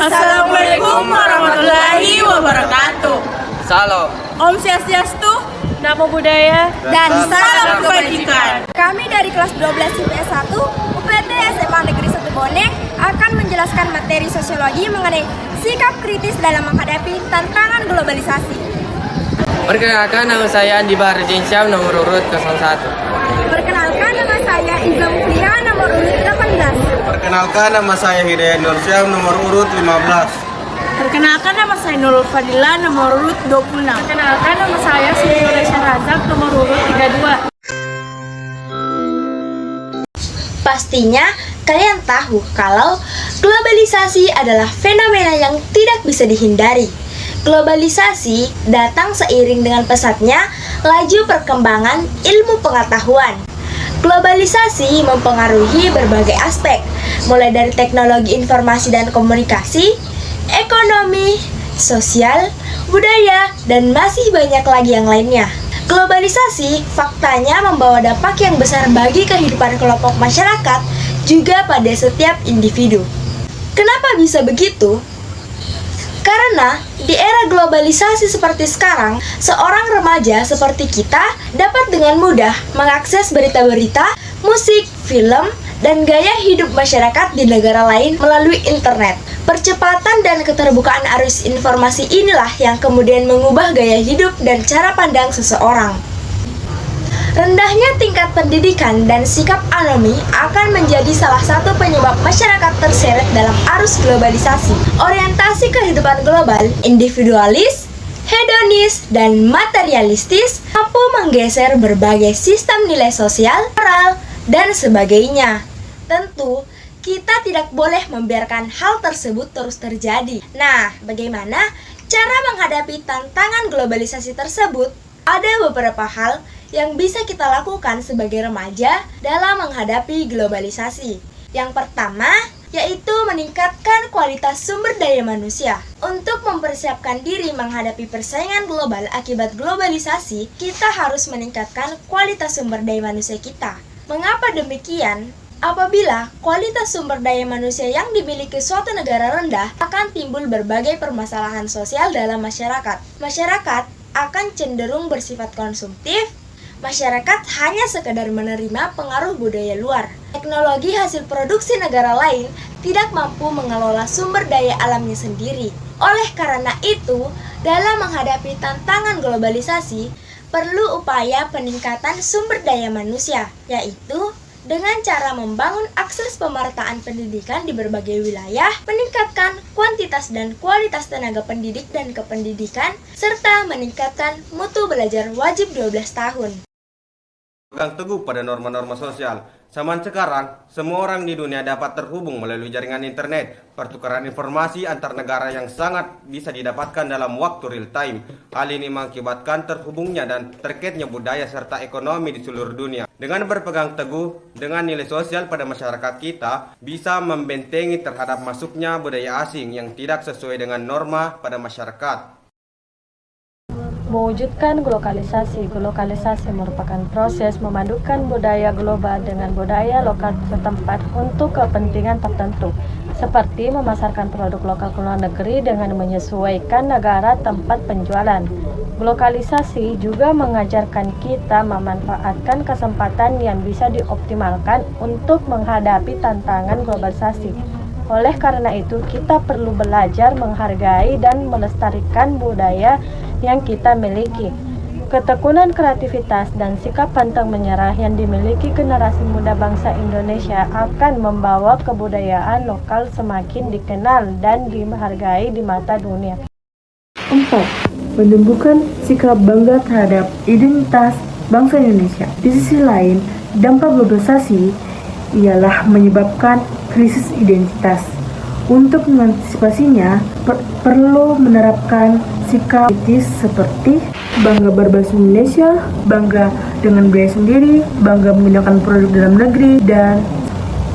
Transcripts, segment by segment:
Assalamualaikum warahmatullahi wabarakatuh. Salam. Om Swastiastu, Namo Buddhaya, dan salam kebajikan. Kami dari kelas 12 IPS 1 UPT SMA Negeri 1 Boneng akan menjelaskan materi sosiologi mengenai sikap kritis dalam menghadapi tantangan globalisasi. Perkenalkan, nama saya Andi Baharudin Syam, nomor urut 01. Perkenalkan, nama saya Iza Mulia, nomor urut 18. Perkenalkan, nama saya Hidayat Nur Syam, nomor urut 15. Perkenalkan, nama saya Nurul Fadila, nomor urut 26. Perkenalkan, nama saya Siti Nuresha Razak, nomor urut 32. Pastinya kalian tahu kalau globalisasi adalah fenomena yang tidak bisa dihindari. Globalisasi datang seiring dengan pesatnya laju perkembangan ilmu pengetahuan. Globalisasi mempengaruhi berbagai aspek, mulai dari teknologi informasi dan komunikasi, ekonomi, sosial, budaya, dan masih banyak lagi yang lainnya. Globalisasi faktanya membawa dampak yang besar bagi kehidupan kelompok masyarakat, juga pada setiap individu. Kenapa bisa begitu? Karena di era globalisasi seperti sekarang, seorang remaja seperti kita dapat dengan mudah mengakses berita-berita, musik, film, dan gaya hidup masyarakat di negara lain melalui internet. Percepatan dan keterbukaan arus informasi inilah yang kemudian mengubah gaya hidup dan cara pandang seseorang. Rendahnya tingkat pendidikan dan sikap anomi akan menjadi salah satu penyebab masyarakat terseret dalam arus globalisasi. Orientasi kehidupan global, individualis, hedonis, dan materialistis mampu menggeser berbagai sistem nilai sosial, moral, dan sebagainya. Tentu, kita tidak boleh membiarkan hal tersebut terus terjadi. Nah, bagaimana cara menghadapi tantangan globalisasi tersebut? Ada beberapa hal yang bisa kita lakukan sebagai remaja dalam menghadapi globalisasi. Yang pertama, yaitu meningkatkan kualitas sumber daya manusia. Untuk mempersiapkan diri menghadapi persaingan global akibat globalisasi, kita harus meningkatkan kualitas sumber daya manusia kita. Mengapa demikian? Apabila kualitas sumber daya manusia yang dimiliki suatu negara rendah, akan timbul berbagai permasalahan sosial dalam masyarakat. Masyarakat akan cenderung bersifat konsumtif. Masyarakat hanya sekedar menerima pengaruh budaya luar. Teknologi hasil produksi negara lain tidak mampu mengelola sumber daya alamnya sendiri. Oleh karena itu, dalam menghadapi tantangan globalisasi, perlu upaya peningkatan sumber daya manusia, yaitu dengan cara membangun akses pemerataan pendidikan di berbagai wilayah, meningkatkan kuantitas dan kualitas tenaga pendidik dan kependidikan, serta meningkatkan mutu belajar wajib 12 tahun. Pegang teguh pada norma-norma sosial. Zaman sekarang, semua orang di dunia dapat terhubung melalui jaringan internet. Pertukaran informasi antar negara yang sangat bisa didapatkan dalam waktu real time. Hal ini mengakibatkan terhubungnya dan terkaitnya budaya serta ekonomi di seluruh dunia. Dengan berpegang teguh dengan nilai sosial pada masyarakat kita, bisa membentengi terhadap masuknya budaya asing yang tidak sesuai dengan norma pada masyarakat. Mewujudkan globalisasi. Globalisasi merupakan proses memadukan budaya global dengan budaya lokal setempat untuk kepentingan tertentu, seperti memasarkan produk lokal ke luar negeri dengan menyesuaikan negara tempat penjualan. Globalisasi juga mengajarkan kita memanfaatkan kesempatan yang bisa dioptimalkan untuk menghadapi tantangan globalisasi. Oleh karena itu, kita perlu belajar menghargai dan melestarikan budaya yang kita miliki. Ketekunan kreativitas dan sikap pantang menyerah yang dimiliki generasi muda bangsa Indonesia akan membawa kebudayaan lokal semakin dikenal dan dihargai di mata dunia. 4. Menumbuhkan sikap bangga terhadap identitas bangsa Indonesia. Di sisi lain, dampak globalisasi ialah menyebabkan krisis identitas. Untuk mengantisipasinya, perlu menerapkan sikap kritis seperti bangga berbahasa Indonesia, bangga dengan budaya sendiri, bangga menggunakan produk dalam negeri, dan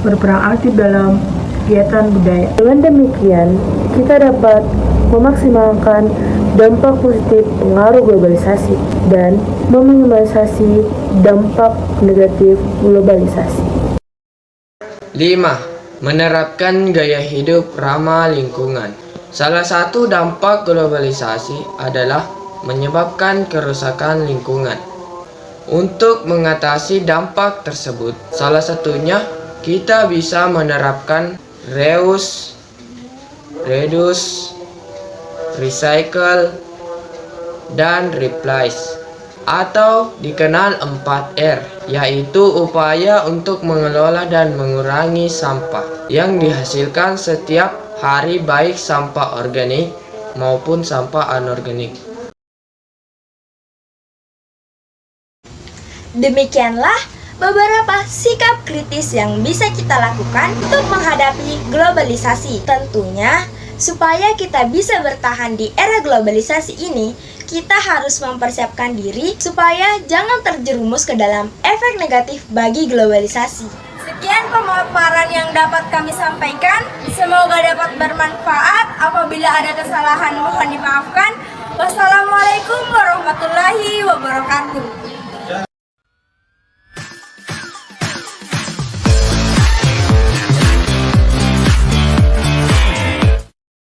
berperan aktif dalam kegiatan budaya. Dengan demikian, kita dapat memaksimalkan dampak positif pengaruh globalisasi dan meminimalisasi dampak negatif globalisasi. 5. Menerapkan gaya hidup ramah lingkungan. Salah satu dampak globalisasi adalah menyebabkan kerusakan lingkungan. Untuk mengatasi dampak tersebut, salah satunya kita bisa menerapkan reuse, reduce, recycle, dan replace, atau dikenal 4R, yaitu upaya untuk mengelola dan mengurangi sampah yang dihasilkan setiap hari, baik sampah organik maupun sampah anorganik. Demikianlah beberapa sikap kritis yang bisa kita lakukan untuk menghadapi globalisasi. Tentunya, supaya kita bisa bertahan di era globalisasi ini, kita harus mempersiapkan diri supaya jangan terjerumus ke dalam efek negatif bagi globalisasi. Sekian pemaparan yang dapat kami sampaikan. Semoga dapat bermanfaat. Apabila ada kesalahan mohon dimaafkan. Wassalamualaikum warahmatullahi wabarakatuh.